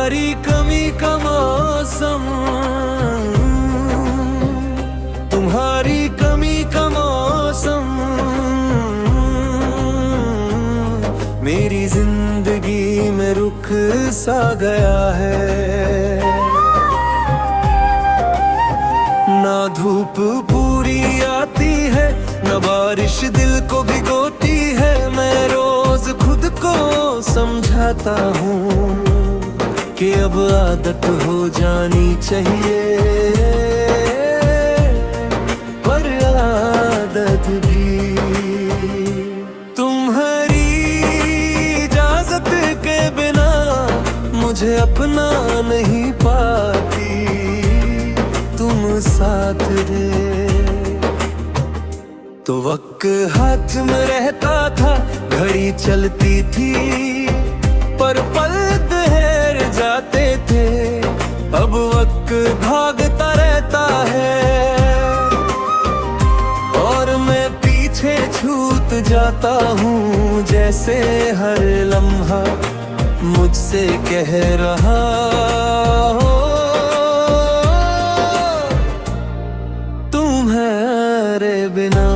तुम्हारी कमी का मौसम, तुम्हारी कमी का मौसम मेरी जिंदगी में रुख सा गया है। ना धूप पूरी आती है, ना बारिश दिल को भिगोती है। मैं रोज खुद को समझाता हूँ कि अब आदत हो जानी चाहिए, पर आदत भी तुम्हारी इजाजत के बिना मुझे अपना नहीं पाती। तुम साथ दे तो वक्त हाथ में रहता था, घड़ी चलती थी पर पल ठहर जाते थे। अब वक्त भागता रहता है और मैं पीछे छूट जाता हूँ, जैसे हर लम्हा मुझसे कह रहा हो तुम्हारे बिना।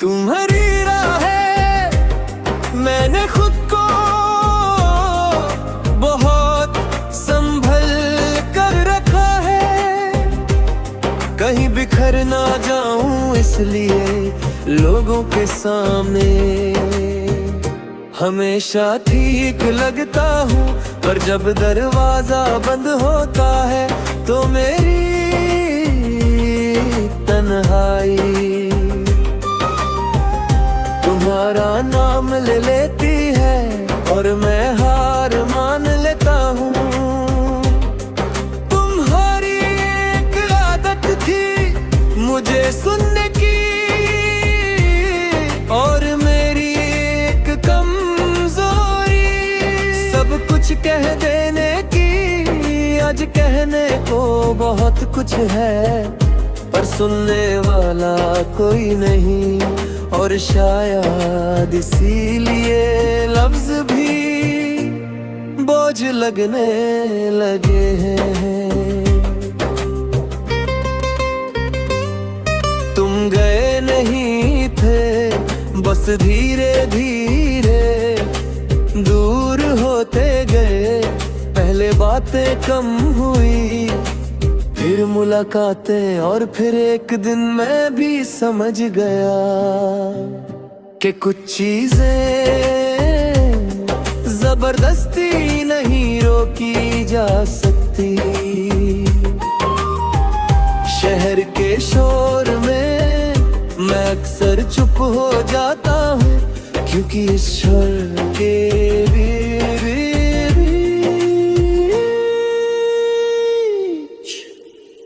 तुम्हारी राहें मैंने खुद को बहुत संभल कर रखा है, कहीं बिखर ना जाऊं इसलिए लोगों के सामने हमेशा ठीक लगता हूँ। पर जब दरवाजा बंद होता है तो मेरी तन्हाई तुम्हारा नाम ले लेती है और मैं हार मान लेता हूँ। तुम्हारी एक आदत थी मुझे सुनने की और मेरी एक कमजोरी, सब कुछ कह देने की। आज कहने को बहुत कुछ है पर सुनने वाला कोई नहीं, और शायद इसीलिए लफ्ज भी बोझ लगने लगे हैं। तुम गए नहीं थे, बस धीरे धीरे दूर होते गए। पहले बातें कम हुई, फिर मुलाकातें, और फिर एक दिन मैं भी समझ गया कि कुछ चीजें जबरदस्ती नहीं रोकी जा सकती। शहर के शोर में मैं अक्सर चुप हो जाता हूँ, क्योंकि इस शोर के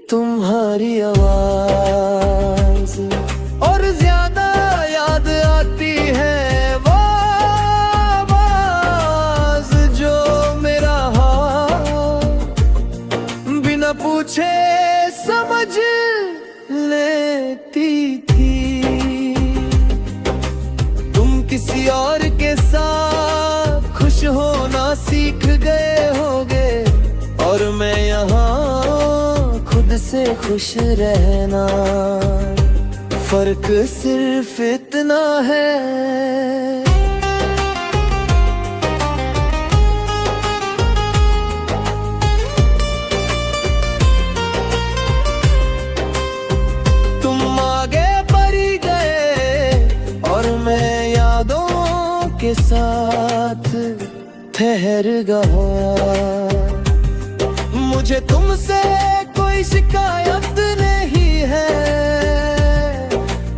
तुम्हारी आवाज और ज्यादा याद आती है वो आवाज जो मेरा हाल बिना पूछे समझ लेती थी। तुम किसी और के साथ खुश होना सीख गए होगे और मैं यहाँ खुद से खुश रहना। फर्क सिर्फ इतना है तुम आगे बढ़ गए और मैं यादों के साथ ठहर गया। मुझे तुमसे कोई शिकायत नहीं है,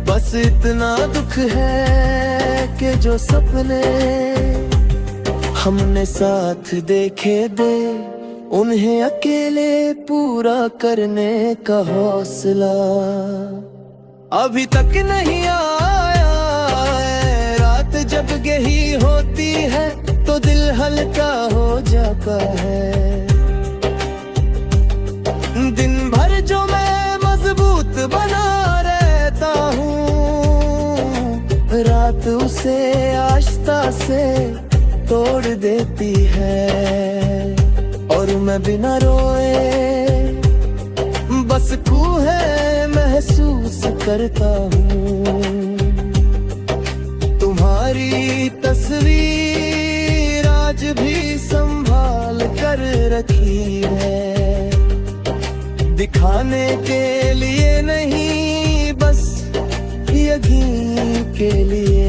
बस इतना दुख है कि जो सपने हमने साथ देखे थे उन्हें अकेले पूरा करने का हौसला अभी तक नहीं आया। रात जब गहरी होती है तो दिल हल्का हो जाता है। रास्ता से तोड़ देती है। और मैं बिना रोए बस है महसूस करता हूँ। तुम्हारी तस्वीर आज भी संभाल कर रखी है, दिखाने के लिए नहीं बस यकीन के लिए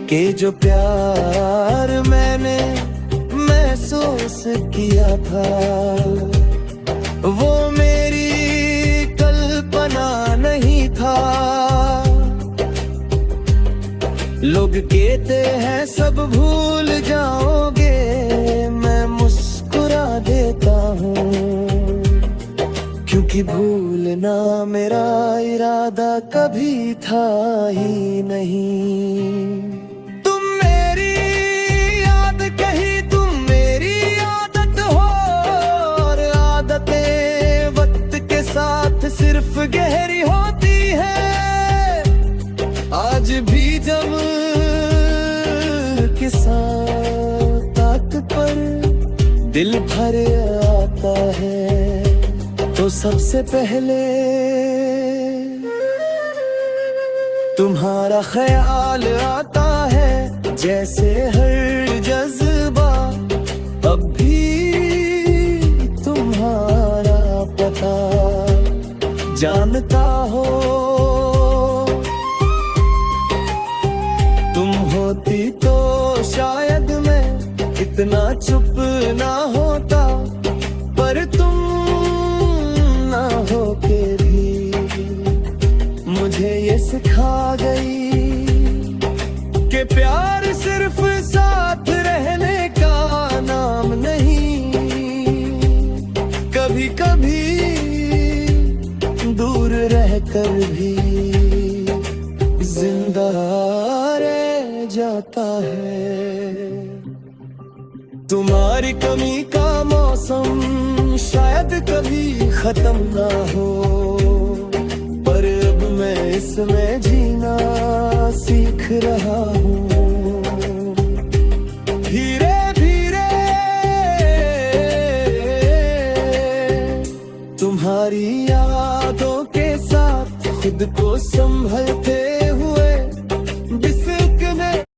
कि जो प्यार मैंने महसूस किया था वो मेरी कल्पना नहीं था। लोग कहते हैं सब भूल जाओगे, मैं मुस्कुरा देता हूँ, क्योंकि भूलना मेरा इरादा कभी था ही नहीं। तुम मेरी याद कहीं तुम मेरी आदत हो, और आदतें वक्त के साथ सिर्फ गहरी होती है। आज भी जब के साथ ताक पर दिल भर आता है तो सबसे पहले तुम्हारा ख्याल आता है। जैसे हर जज्बा अब भी तुम्हारा पता जानता हो। तुम होती तो शायद मैं इतना चुप ना होता, पर तुम ना होके भी मुझे ये सिखा गई कि प्यार सिर्फ साथ रहने का नाम नहीं, कभी कभी दूर रहकर भी जिंदा रह जाता है। तुम्हारी कमी का मौसम शायद कभी खत्म ना हो, पर अब मैं इसमें जीना सीख रहा हूँ। धीरे धीरे तुम्हारी यादों के साथ खुद को संभलते